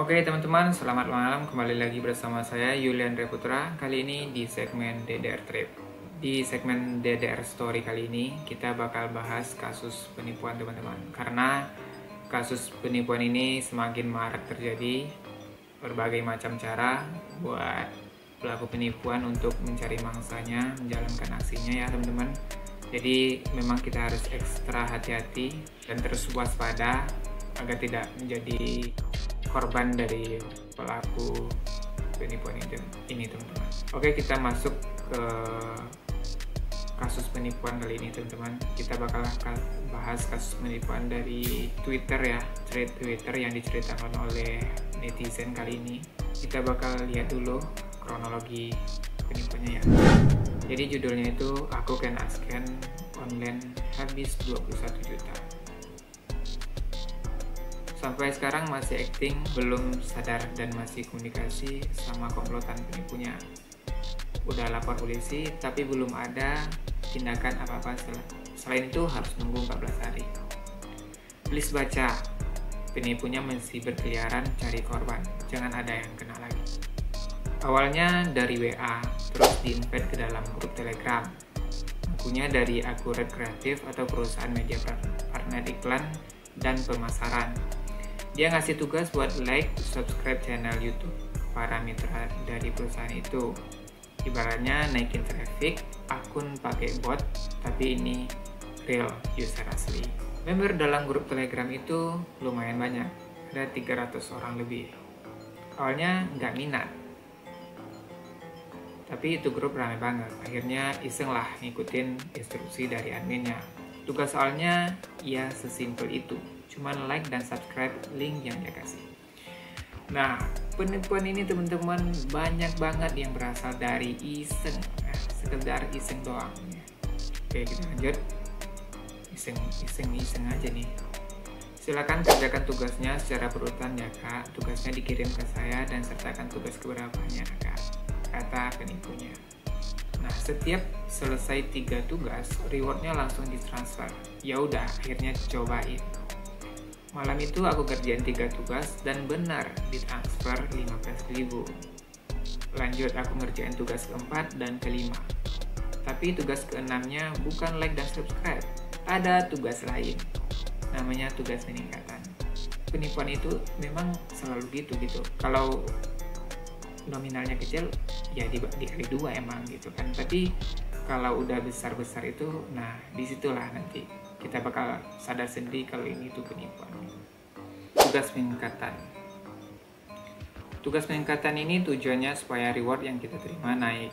Oke teman-teman, selamat malam. Kembali lagi bersama saya Yulian Reputra. Kali ini di segmen DDR Trip. Di segmen DDR Story kali ini kita bakal bahas kasus penipuan teman-teman. Karena kasus penipuan ini semakin marak terjadi, berbagai macam cara buat pelaku penipuan untuk mencari mangsanya, menjalankan aksinya ya teman-teman. Jadi memang kita harus ekstra hati-hati dan terus waspada agar tidak menjadi korban dari pelaku penipuan ini teman-teman. Oke, kita masuk ke kasus penipuan kali ini teman-teman. Kita bakal bahas kasus penipuan dari Twitter ya, thread Twitter yang diceritakan oleh netizen kali ini. Kita bakal lihat dulu kronologi penipuannya ya. Jadi judulnya itu aku kena scam online habis 21 juta. Sampai sekarang masih acting, belum sadar dan masih komunikasi sama komplotan penipunya. Udah lapor polisi tapi belum ada tindakan apa-apa. Selain itu harus nunggu 14 hari. Please baca, penipunya masih berkeliaran cari korban, jangan ada yang kena lagi. Awalnya dari WA, terus di-invite ke dalam grup Telegram. Akunnya dari akun Red Kreatif atau perusahaan media partner iklan dan pemasaran. Dia ngasih tugas buat like, subscribe channel YouTube para mitra dari perusahaan itu. Ibaratnya naikin traffic, akun pakai bot, tapi ini real user asli. Member dalam grup Telegram itu lumayan banyak, ada 300 orang lebih. Awalnya nggak minat, tapi itu grup ramai banget. Akhirnya iseng lah ngikutin instruksi dari adminnya. Tugas soalnya ya sesimpel itu, cuman like dan subscribe link yang dia kasih. Nah, penipuan ini teman-teman banyak banget yang berasal dari iseng, sekedar iseng doang. Oke, kita lanjut. Iseng aja nih. Silakan kerjakan tugasnya secara berurutan ya kak. Tugasnya dikirim ke saya dan sertakan tugas keberapanya kak, kata penipunya. Nah, setiap selesai 3 tugas, rewardnya langsung ditransfer. Ya udah, akhirnya cobain. Malam itu aku kerjain 3 tugas dan benar ditransfer 15.000. Lanjut aku ngerjain tugas keempat dan kelima. Tapi tugas keenamnya bukan like dan subscribe. Ada tugas lain. Namanya tugas peningkatan. Penipuan itu memang selalu gitu. Kalau nominalnya kecil ya dikali 2 emang gitu kan, tapi kalau udah besar itu, nah disitulah nanti kita bakal sadar sendiri kalau ini tuh penipuan. Tugas peningkatan ini tujuannya supaya reward yang kita terima naik.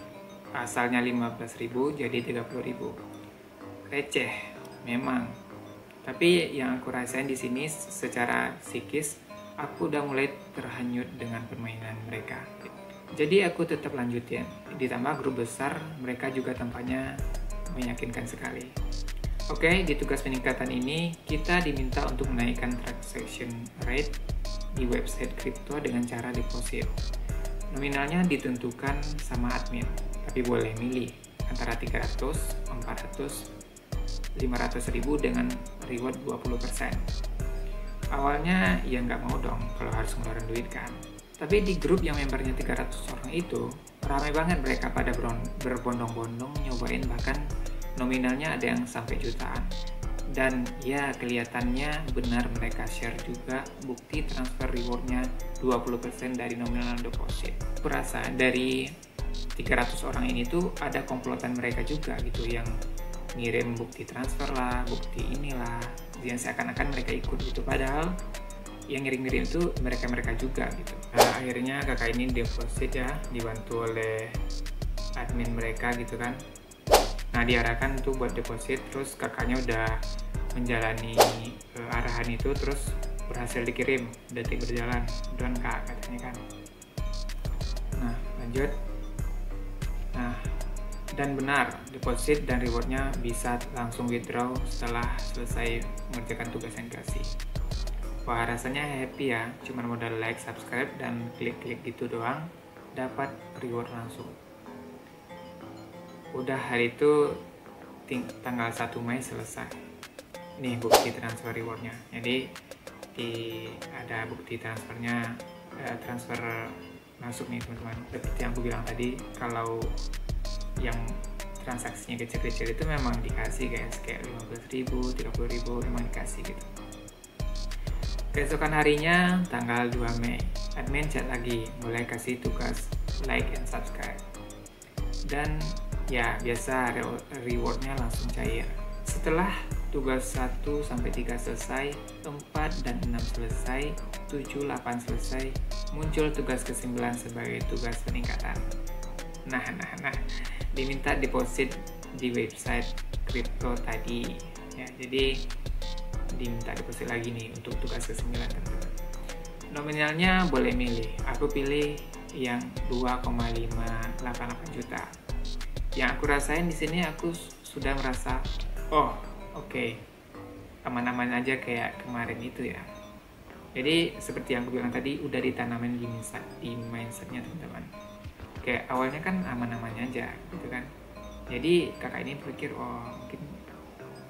Asalnya 15.000 jadi 30.000. Receh memang, tapi yang aku rasain di sini secara psikis, aku udah mulai terhanyut dengan permainan mereka. Jadi aku tetap lanjutin. Ditambah grup besar, mereka juga tampaknya meyakinkan sekali. Oke, di tugas peningkatan ini kita diminta untuk menaikkan transaction rate di website kripto dengan cara deposit. Nominalnya ditentukan sama admin, tapi boleh milih antara 300, 400, 500.000 dengan reward 20%. Awalnya ya nggak mau dong kalau harus ngeluarin duit kan. Tapi di grup yang membernya 300 orang itu, ramai banget mereka pada berbondong-bondong nyobain, bahkan nominalnya ada yang sampai jutaan. Dan ya kelihatannya benar mereka share juga bukti transfer rewardnya 20% dari nominal deposit. Perasa dari 300 orang ini tuh ada komplotan mereka juga gitu yang ngirim bukti transfer lah, bukti inilah, yang seakan-akan mereka ikut gitu, padahal yang ngirim-ngirim itu mereka juga gitu. Nah, akhirnya kakak ini deposit ya, dibantu oleh admin mereka gitu kan. Nah, diarahkan tuh buat deposit, terus kakaknya udah menjalani arahan itu, terus berhasil dikirim, detik berjalan, done kak katanya kan. Nah, lanjut. Nah, dan benar, deposit dan rewardnya bisa langsung withdraw setelah selesai mengerjakan tugas yang dikasih. Wah, rasanya happy ya, cuma modal like, subscribe, dan klik-klik gitu doang, dapat reward langsung. Udah hari itu tanggal 1 Mei selesai. Nih bukti transfer rewardnya. Jadi ada bukti transfernya transfer masuk nih teman-teman. Seperti yang aku bilang tadi, kalau yang transaksinya kecil-kecil itu memang dikasih guys, kayak 15.000, 30.000 memang dikasih gitu. Keesokan harinya tanggal 2 Mei, admin chat lagi, mulai kasih tugas like and subscribe. Dan ya biasa rewardnya langsung cair. Setelah tugas 1-3 selesai, 4 dan 6 selesai, 7, 8 selesai, muncul tugas ke-9 sebagai tugas peningkatan. Nah, diminta deposit di website crypto tadi. Ya, jadi diminta deposit lagi nih untuk tugas ke-9 teman-teman. Nominalnya boleh milih. Aku pilih yang 2,588 juta. Yang aku rasain di sini aku sudah merasa, oke, aman-aman aja kayak kemarin itu ya. Jadi seperti yang aku bilang tadi, udah ditanamin di mindsetnya teman-teman. Kayak awalnya kan aman-aman aja gitu kan. Jadi kakak ini berpikir mungkin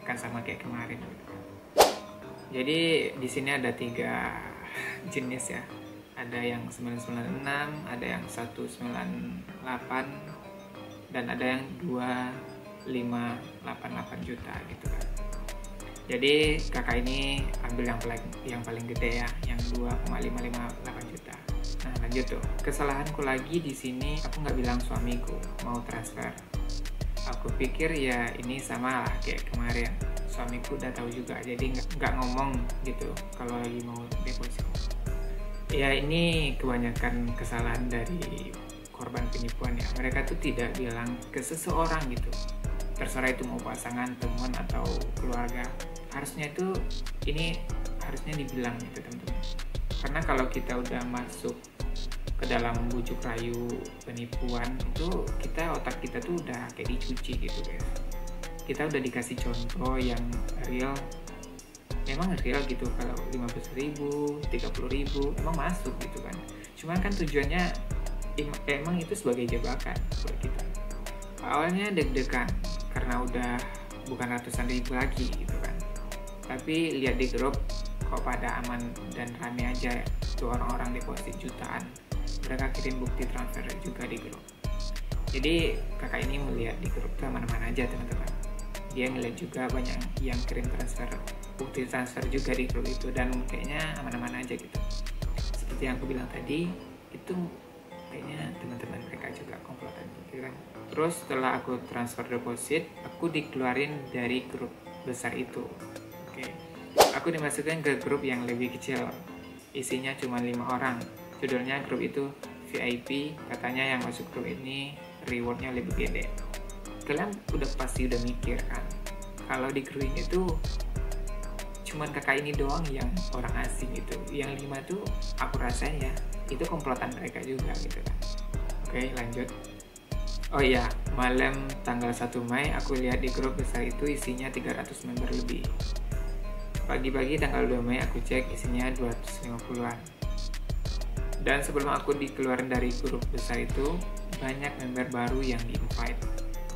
kan sama kayak kemarin gitu kan. Jadi di sini ada 3 jenis ya. Ada yang 996, ada yang 198, dan ada yang 2588 juta gitu kan. Jadi kakak ini ambil yang paling gede ya, yang 2,558 juta. Nah lanjut tuh, kesalahanku lagi di sini, aku nggak bilang suamiku mau transfer. Aku pikir ya ini sama lah kayak kemarin, suamiku udah tahu juga, jadi nggak ngomong gitu kalau lagi mau deposit. Ya ini kebanyakan kesalahan dari korban penipuan ya, mereka tuh tidak bilang ke seseorang gitu, terserah itu mau pasangan, teman atau keluarga. Harusnya dibilang gitu teman-teman, karena kalau kita udah masuk ke dalam bujuk rayu penipuan itu, otak kita tuh udah kayak dicuci gitu guys. Kita udah dikasih contoh yang real, memang real gitu, kalau 15.000, 30.000 emang masuk gitu kan. Cuman kan tujuannya emang itu sebagai jebakan buat kita. Awalnya deg-degan karena udah bukan ratusan ribu lagi gitu kan, tapi lihat di grup kok pada aman dan rame aja tuh, orang-orang deposit jutaan, mereka kirim bukti transfer juga di grup. Jadi kakak ini melihat di grup tuh aman-aman aja teman-teman. Dia ngeliat juga banyak yang kirim bukti transfer juga di grup itu, dan kayaknya aman-aman aja gitu. Seperti yang aku bilang tadi, itu kayaknya teman-teman mereka juga komplotan gitu kan. Terus setelah aku transfer deposit, aku dikeluarin dari grup besar itu. Oke. Aku dimasukkan ke grup yang lebih kecil, isinya cuma 5 orang. Judulnya grup itu VIP, katanya yang masuk grup ini rewardnya lebih gede. Kalian pasti udah mikir kan, kalau di grup ini tuh cuman kakak ini doang yang orang asing gitu, yang 5 tuh aku rasain ya itu komplotan mereka juga gitu kan. Oke lanjut. Oh iya, malam tanggal 1 Mei aku lihat di grup besar itu isinya 300 member lebih. Pagi-pagi tanggal 2 Mei aku cek isinya 250-an. Dan sebelum aku dikeluarin dari grup besar itu, banyak member baru yang di-invite.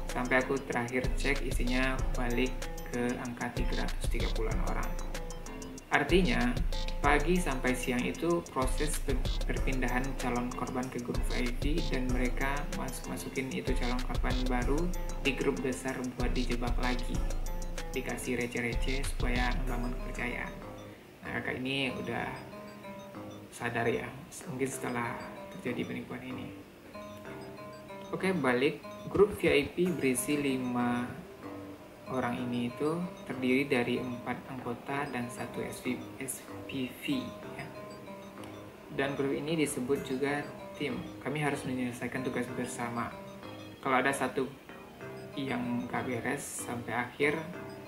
Sampai aku terakhir cek isinya balik ke angka 330-an orang. Artinya, pagi sampai siang itu proses perpindahan calon korban ke grup VIP, dan mereka masukin itu calon korban baru di grup besar buat dijebak lagi. Dikasih receh-receh supaya membangun kepercayaan. Nah kakak ini udah sadar ya, mungkin setelah terjadi penipuan ini. Oke balik, grup VIP berisi 5 orang ini itu terdiri dari 4 anggota dan 1 SPV ya. Dan grup ini disebut juga tim. Kami harus menyelesaikan tugas bersama. Kalau ada satu yang gak beres sampai akhir,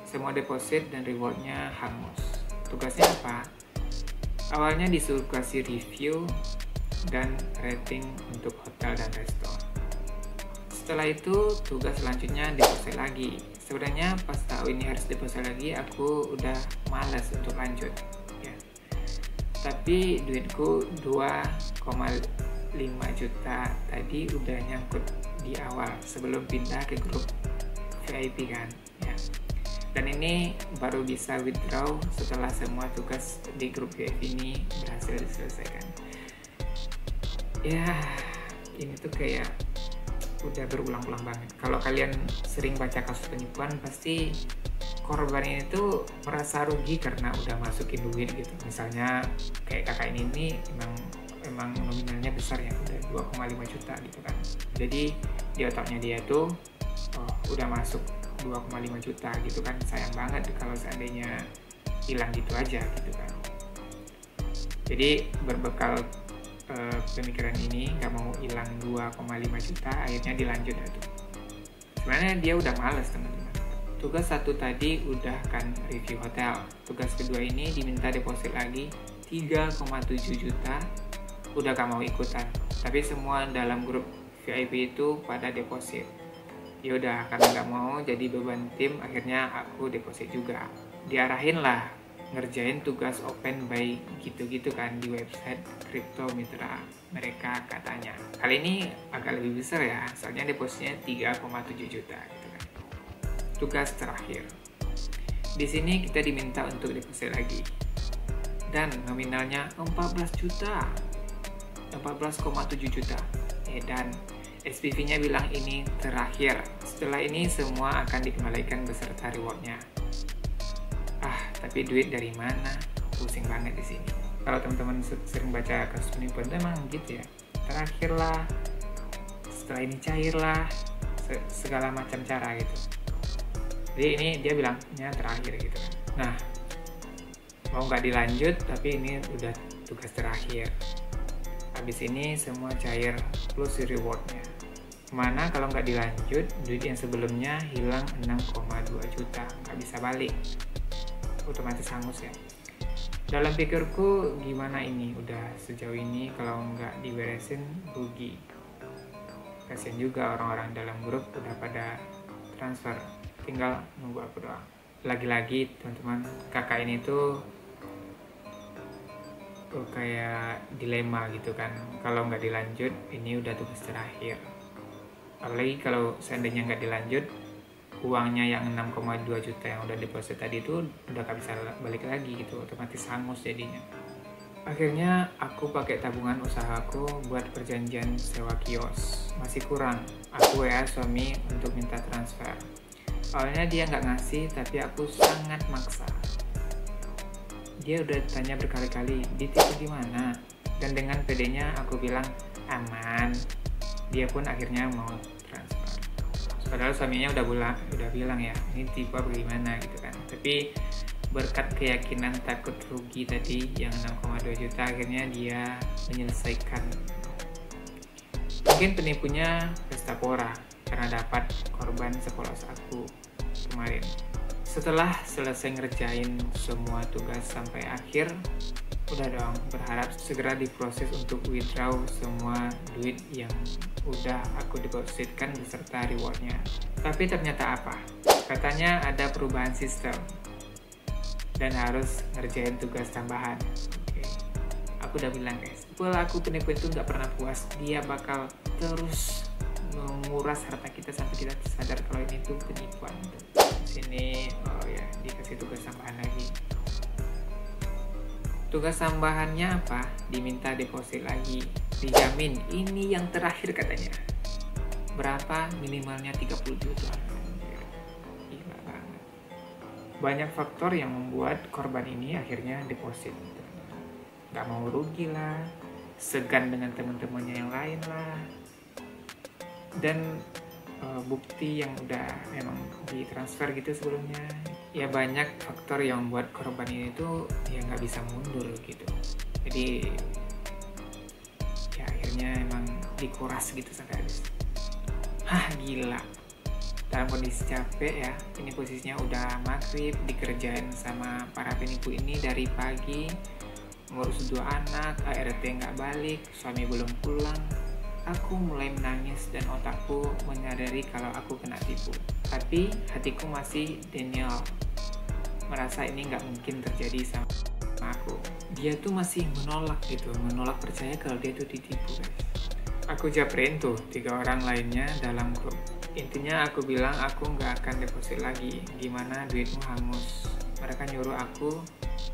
semua deposit dan rewardnya hangus. Tugasnya apa? Awalnya disuruh kasih review dan rating untuk hotel dan resto. Setelah itu tugas selanjutnya deposit lagi. Sebenarnya pas tahu ini harus deposit lagi, aku udah malas untuk lanjut ya. Tapi duitku 2,5 juta tadi udah nyangkut di awal sebelum pindah ke grup VIP kan ya. Dan ini baru bisa withdraw setelah semua tugas di grup VIP ini berhasil diselesaikan. Ya, ini tuh kayak udah berulang-ulang banget. Kalau kalian sering baca kasus penipuan, pasti korban ini tuh merasa rugi karena udah masukin duit gitu. Misalnya kayak kakak ini emang nominalnya besar ya, udah 2,5 juta gitu kan. Jadi di otaknya dia tuh udah masuk 2,5 juta gitu kan. Sayang banget kalau seandainya hilang gitu aja gitu kan. Jadi berbekal pemikiran ini, nggak mau hilang 2,5 juta, akhirnya dilanjut itu. Sebenarnya dia udah males teman-teman. Tugas satu tadi udah kan review hotel. Tugas kedua ini diminta deposit lagi 3,7 juta. Udah gak mau ikutan. Tapi semua dalam grup VIP itu pada deposit. Ya udah, karena nggak mau jadi beban tim, akhirnya aku deposit juga. Diarahin lah ngerjain tugas open buy gitu-gitu kan di website Crypto Mitra mereka katanya. Kali ini agak lebih besar ya, soalnya depositnya 3,7 juta gitu kan. Tugas terakhir. Di sini kita diminta untuk deposit lagi. Dan nominalnya 14 juta. 14,7 juta. Dan SPV-nya bilang ini terakhir. Setelah ini semua akan dikembalikan beserta rewardnya. Tapi duit dari mana? Pusing banget di sini. Kalau teman-teman sering baca kasus penipuan itu emang gitu ya. Terakhir lah, setelah ini cair lah, segala macam cara gitu. Jadi ini dia bilangnya terakhir gitu. Nah, mau nggak dilanjut, tapi ini udah tugas terakhir. Habis ini semua cair plus rewardnya. Mana kalau nggak dilanjut, duit yang sebelumnya hilang 6,2 juta, nggak bisa balik. Otomatis hangus ya. Dalam pikirku gimana ini, udah sejauh ini kalau nggak diberesin rugi. Kasian juga orang-orang dalam grup udah pada transfer, tinggal nunggu aku doang. Lagi-lagi teman-teman, kakak ini tuh kayak dilema gitu kan. Kalau nggak dilanjut, ini udah tugas terakhir. Apalagi kalau seandainya nggak dilanjut, uangnya yang 6,2 juta yang udah deposit tadi itu udah gak bisa balik lagi gitu, otomatis hangus jadinya. Akhirnya aku pakai tabungan usahaku buat perjanjian sewa kios. Masih kurang, aku ya suami untuk minta transfer. Awalnya dia nggak ngasih, tapi aku sangat maksa. Dia udah tanya berkali-kali, ditipu gimana? Dan dengan pedenya aku bilang aman. Dia pun akhirnya mau transfer. Padahal suaminya udah bilang ya, ini tipe bagaimana gitu kan. Tapi berkat keyakinan takut rugi tadi yang 6,2 juta, akhirnya dia menyelesaikan. Mungkin penipunya pesta pora karena dapat korban sepolos aku kemarin. Setelah selesai ngerjain semua tugas sampai akhir, udah dong berharap segera diproses untuk withdraw semua duit yang udah aku depositkan beserta rewardnya. Tapi ternyata apa? Katanya ada perubahan sistem dan harus ngerjain tugas tambahan. Oke. Aku udah bilang guys, pelaku penipu itu nggak pernah puas. Dia bakal terus menguras harta kita sampai kita sadar kalau ini tuh penipuan. Sini dikasih tugas tambahan lagi. Tugas tambahannya apa? Diminta deposit lagi. Dijamin ini yang terakhir katanya. Berapa? Minimalnya 30 juta. Gila banget. Banyak faktor yang membuat korban ini akhirnya deposit. Gak mau rugi lah, segan dengan teman-temannya yang lain lah. Dan bukti yang udah memang ditransfer gitu sebelumnya. Ya banyak faktor yang membuat korban ini tuh ya nggak bisa mundur gitu. Jadi ya akhirnya emang dikuras gitu sampai habis. Gila. Dalam kondisi capek ya, ini posisinya udah maghrib, dikerjain sama para penipu ini dari pagi, ngurus 2 anak, ART nggak balik, suami belum pulang. Aku mulai menangis dan otakku menyadari kalau aku kena tipu. Tapi hatiku masih denial, merasa ini nggak mungkin terjadi sama aku. Dia tuh masih menolak percaya kalau dia tuh ditipu guys. Aku japrin tuh 3 orang lainnya dalam grup. Intinya aku bilang aku nggak akan deposit lagi, gimana duitmu hangus. Mereka nyuruh aku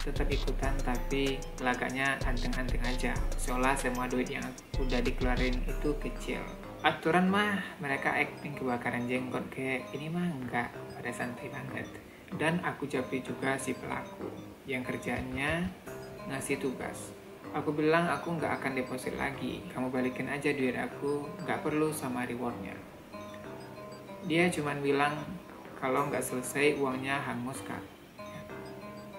tetap ikutan, tapi lagaknya anteng-anteng aja, seolah semua duit yang udah dikeluarin itu kecil. Aturan mah mereka acting kebakaran jenggot, kayak ini mah enggak, pada santai banget. Dan aku capek juga si pelaku yang kerjanya ngasih tugas. Aku bilang aku nggak akan deposit lagi, kamu balikin aja duit aku, nggak perlu sama rewardnya. Dia cuman bilang kalau nggak selesai uangnya hangus kak.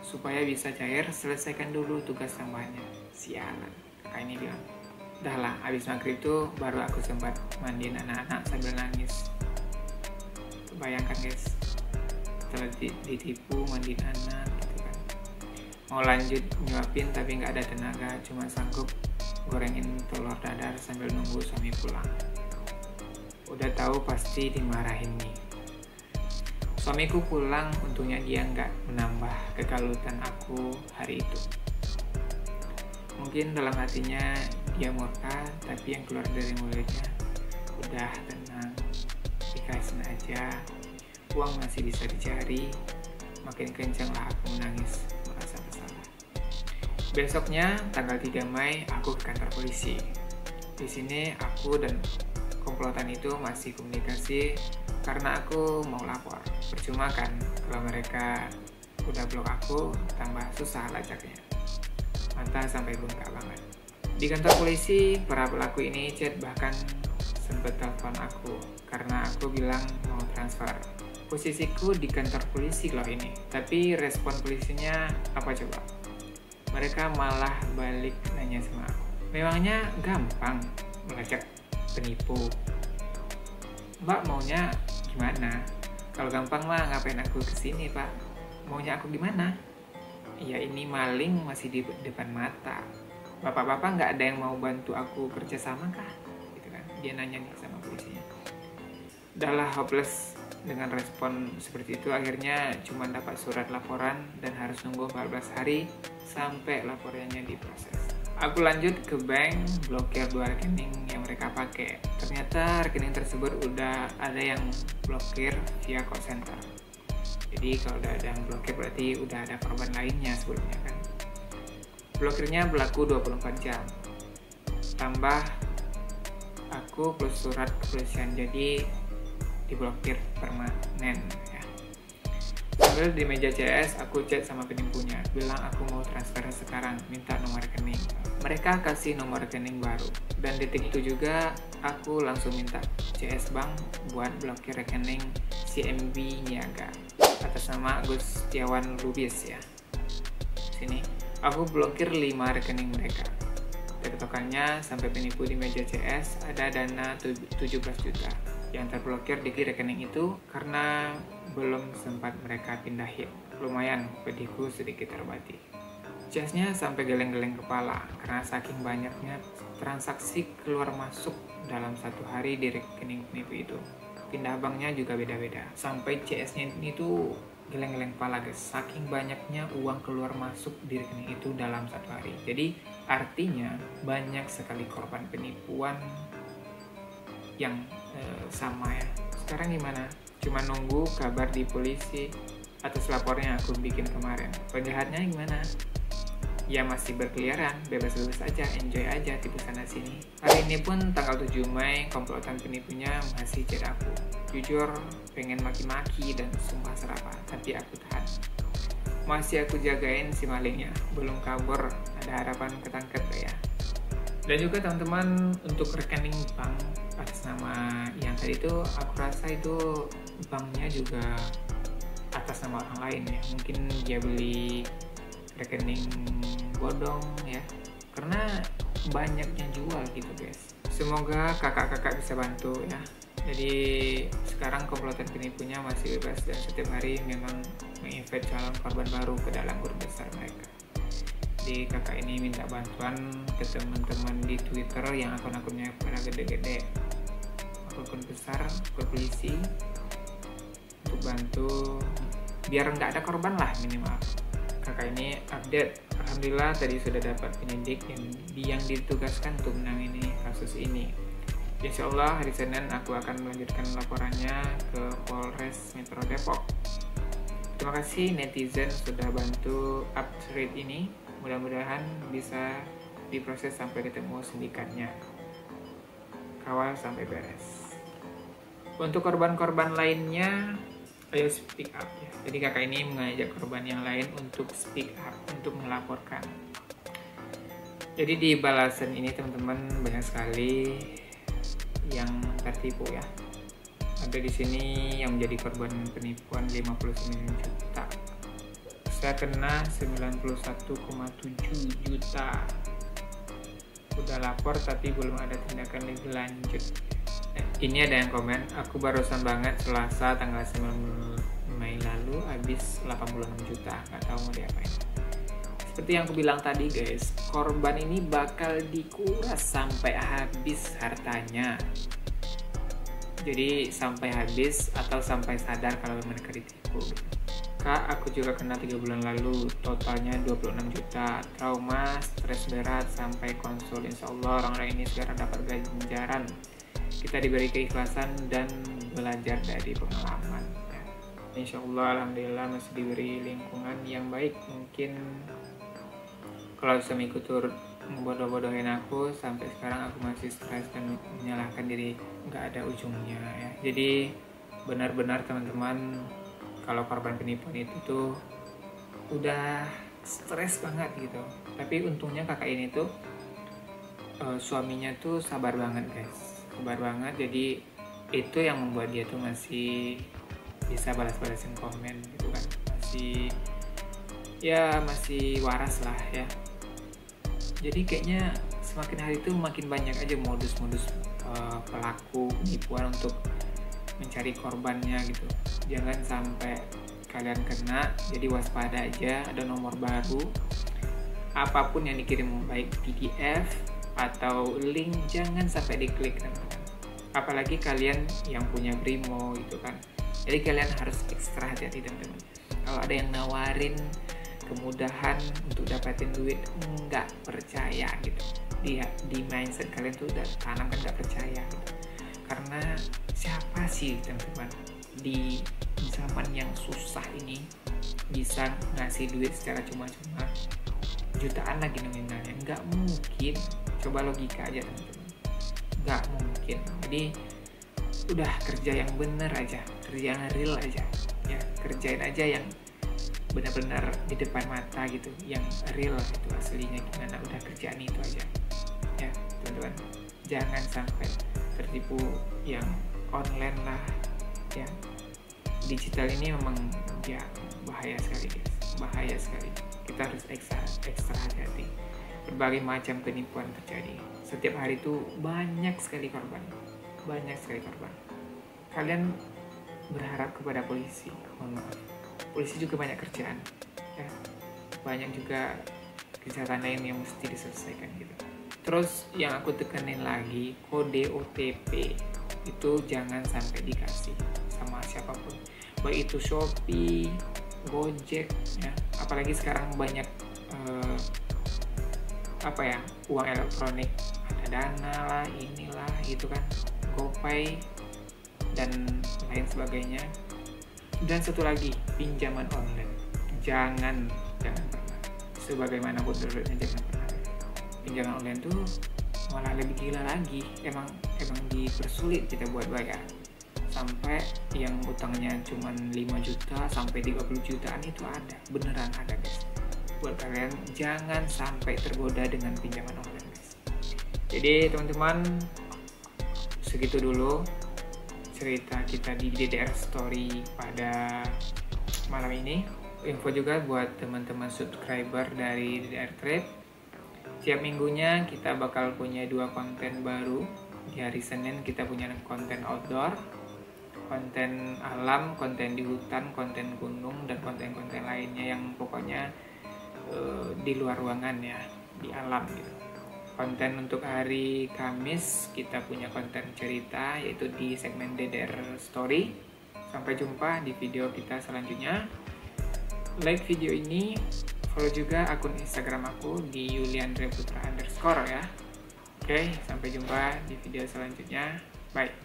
Supaya bisa cair, selesaikan dulu tugas tambahannya. Sialan, kakak ini bilang. Dah lah, abis maghrib tuh baru aku sempat mandiin anak-anak sambil nangis. Bayangkan guys, setelah ditipu mandiin anak gitu kan. Mau lanjut nyuapin tapi nggak ada tenaga, cuma sanggup gorengin telur dadar sambil nunggu suami pulang. Udah tahu pasti dimarahin nih. Suamiku pulang, untungnya dia nggak menambah kegalutan aku hari itu. Mungkin dalam hatinya dia murka, tapi yang keluar dari mulutnya, udah tenang, ikhlasin aja, uang masih bisa dicari. Makin kencang lah aku menangis, merasa bersalah. Besoknya, tanggal 3 Mei, aku ke kantor polisi. Di sini aku dan komplotan itu masih komunikasi karena aku mau lapor. Percuma kan kalau mereka udah blok aku, tambah susah lacaknya. Mata sampai bengkak banget. Di kantor polisi, para pelaku ini chat bahkan sempet telepon aku karena aku bilang mau transfer. Posisiku di kantor polisi loh ini, tapi respon polisinya apa coba? Mereka malah balik nanya sama aku. Memangnya gampang melacak penipu? Mbak maunya gimana? Kalau gampang mah ngapain aku kesini pak? Maunya aku gimana? Ya ini maling masih di depan mata. Bapak-bapak nggak ada yang mau bantu aku kerja sama kah? Gitu kan? Dia nanya nih sama polisinya. Udahlah hopeless dengan respon seperti itu, akhirnya cuma dapat surat laporan dan harus nunggu 14 hari sampai laporannya diproses. Aku lanjut ke bank, blokir 2 rekening yang mereka pakai. Ternyata rekening tersebut udah ada yang blokir via call center. Jadi kalau udah ada yang blokir berarti udah ada korban lainnya sebelumnya kan. Blokirnya berlaku 24 jam. Tambah aku plus surat kepolisian, jadi diblokir permanen ya. Sambil di meja CS aku chat sama penipunya, bilang aku mau transfer sekarang, minta nomor rekening. Mereka kasih nomor rekening baru, dan detik itu juga aku langsung minta CS Bank buat blokir rekening CMB Niaga atas nama Gustiawan Lubis ya. Sini aku blokir 5 rekening mereka. Tektokannya sampai penipu di meja CS ada dana 17 juta yang terblokir di rekening itu karena belum sempat mereka pindahin. Lumayan pedihku sedikit terbati. CS-nya sampai geleng-geleng kepala karena saking banyaknya transaksi keluar masuk dalam 1 hari di rekening penipu itu. Pindah banknya juga beda-beda. Sampai CS-nya ini tuh geleng-geleng kepala guys, saking banyaknya uang keluar masuk di rekening itu dalam 1 hari. Jadi artinya banyak sekali korban penipuan yang sama ya. Sekarang gimana? Cuma nunggu kabar di polisi atas lapornya aku bikin kemarin. Penjahatnya gimana? Ya masih berkeliaran, bebas-bebas aja, enjoy aja tipu sana sini. Hari ini pun tanggal 7 Mei, komplotan penipunya masih chat aku. Jujur pengen maki-maki dan sumpah serapah, tapi aku tahan. Masih aku jagain si malingnya, belum kabur, ada harapan ketangkep ya. Dan juga teman-teman, untuk rekening bank atas nama yang tadi itu, aku rasa itu banknya juga atas nama orang lain ya. Mungkin dia beli rekening bodong ya, karena banyaknya jual gitu guys. Semoga kakak-kakak bisa bantu ya. Jadi sekarang komplotan penipunya masih bebas dan setiap hari memang menginvite calon korban baru ke dalam grup besar mereka. Jadi kakak ini minta bantuan ke teman-teman di Twitter yang akun-akunnya pada gede-gede, akun besar, ke polisi, untuk bantu biar nggak ada korban lah minimal. Kakak ini update, alhamdulillah tadi sudah dapat penyidik yang ditugaskan untuk menangani kasus ini. Insya Allah hari Senin aku akan melanjutkan laporannya ke Polres Metro Depok. Terima kasih netizen sudah bantu upgrade ini. Mudah-mudahan bisa diproses sampai ketemu sindikatnya. Kawal sampai beres. Untuk korban-korban lainnya, ayo speak up ya. Jadi kakak ini mengajak korban yang lain untuk speak up, untuk melaporkan. Jadi di balasan ini teman-teman banyak sekali yang tertipu ya. Ada di sini yang menjadi korban penipuan 59 juta. Saya kena 91,7 juta. Udah lapor tapi belum ada tindakan lebih lanjut. Ini ada yang komen, aku barusan banget Selasa tanggal 9 Mei lalu habis 86 juta. Gak tahu mau diapain. Seperti yang aku bilang tadi guys, korban ini bakal dikuras sampai habis hartanya. Jadi sampai habis atau sampai sadar kalau mereka ditipu. Kak, aku juga kena 3 bulan lalu, totalnya 26 juta. Trauma, stres berat, sampai konsul. Insya Allah orang-orang ini sekarang dapat ganjaran. Kita diberi keikhlasan dan belajar dari pengalaman. Insya Allah, alhamdulillah masih diberi lingkungan yang baik. Mungkin kalau suamiku turut bodoh-bodohin aku, sampai sekarang aku masih stres dan menyalahkan diri, nggak ada ujungnya ya. Jadi benar-benar teman-teman, kalau korban penipuan itu tuh udah stres banget gitu. Tapi untungnya kakak ini tuh suaminya tuh sabar banget guys, sabar banget. Jadi itu yang membuat dia tuh masih bisa balas-balasin komen gitu kan, masih waras lah ya. Jadi kayaknya semakin hari itu makin banyak aja modus-modus pelaku penipuan untuk mencari korbannya gitu. Jangan sampai kalian kena, jadi waspada aja. Ada nomor baru, apapun yang dikirim, baik PDF atau link, jangan sampai diklik teman-teman. Apalagi kalian yang punya Brimo gitu kan. Jadi kalian harus ekstra hati-hati teman-teman. Kalau ada yang nawarin kemudahan untuk dapetin duit, nggak percaya gitu. Di mindset kalian tuh udah tanamkan nggak percaya gitu. Karena siapa sih teman-teman di zaman yang susah ini bisa ngasih duit secara cuma-cuma, jutaan lagi nominalnya? Nggak mungkin. Coba logika aja teman-teman, nggak mungkin. Jadi udah kerja yang bener aja, kerja yang real aja ya, kerjain aja yang benar-benar di depan mata gitu, yang real itu aslinya gimana, udah kerjaan itu aja ya teman-teman. Jangan sampai tertipu yang online lah ya. Digital ini memang ya bahaya sekali guys, bahaya sekali. Kita harus ekstra hati-hati. Berbagai macam penipuan terjadi setiap hari itu, banyak sekali korban. Kalian berharap kepada polisi, mohon maaf, polisi juga banyak kerjaan ya, banyak juga kejahatan lain yang mesti diselesaikan gitu. Terus yang aku tekanin lagi, kode OTP itu jangan sampai dikasih sama siapapun, baik itu Shopee, Gojek ya. Apalagi sekarang banyak uang elektronik, ada Dana lah, inilah gitu kan, GoPay dan lain sebagainya. Dan satu lagi, pinjaman online, jangan pernah, sebagaimanapun dulunya jangan pernah. Pinjaman online tuh malah lebih gila lagi, emang dipersulit kita buat bayar. Sampai yang utangnya cuma 5 juta sampai 30 jutaan itu ada, beneran ada guys. Buat kalian jangan sampai tergoda dengan pinjaman online guys. Jadi teman-teman, segitu dulu cerita kita di DDR Story pada malam ini. Info juga buat teman-teman subscriber dari DDR Trip, tiap minggunya kita bakal punya 2 konten baru. Di hari Senin kita punya konten outdoor, konten alam, konten di hutan, konten gunung, dan konten-konten lainnya yang pokoknya di luar ruangan ya, di alam gitu. Konten untuk hari Kamis kita punya konten cerita, yaitu di segmen DDR Story. Sampai jumpa di video kita selanjutnya. Like video ini, follow juga akun Instagram aku di yuliandreputra_ ya. Oke, sampai jumpa di video selanjutnya. Bye.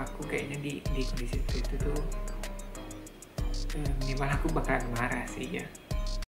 aku kayaknya di kondisi seperti itu tuh minimal aku bakalan marah sih ya.